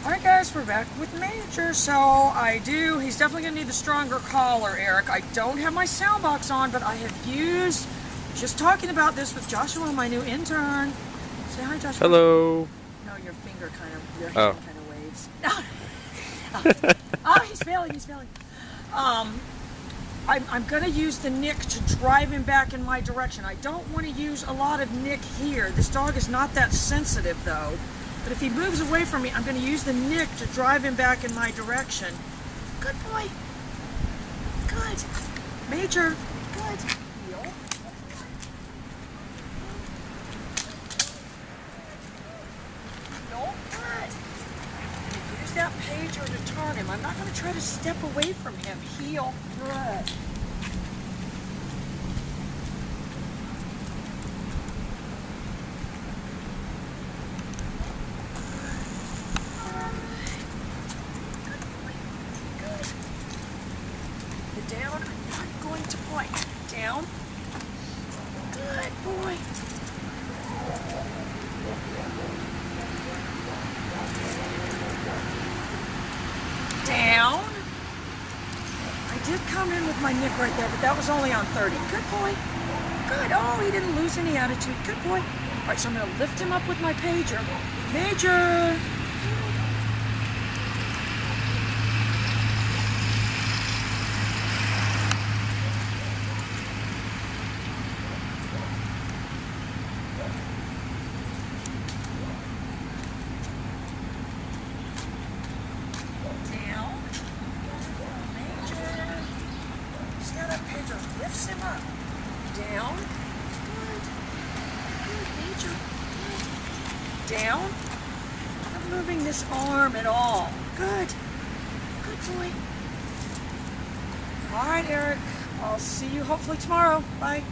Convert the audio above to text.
Alright guys, we're back with Major. So he's definitely going to need the stronger collar, Eric. I don't have my sound box on, but I have used, just talking about this with Joshua, my new intern. Say hi, Joshua. Hello. No, your finger your hand kind of waves. Oh, he's failing. I'm going to use the nick to drive him back in my direction. I don't want to use a lot of nick here. This dog is not that sensitive though. But if he moves away from me, I'm going to use the nick to drive him back in my direction. Good boy. Good. Major. Good. Heel. Heel. Good. Use that pager to turn him. I'm not going to try to step away from him. Heel. Good. Down, I'm not going to point. Down. Good boy. Down. I did come in with my nick right there, but that was only on 30. Good boy. Good. Oh, he didn't lose any attitude. Good boy. All right, so I'm going to lift him up with my pager. Major. Pedro lifts him up. Down. Good. Good, Major. Good. Down. Not moving this arm at all. Good. Good boy. All right, Eric. I'll see you hopefully tomorrow. Bye.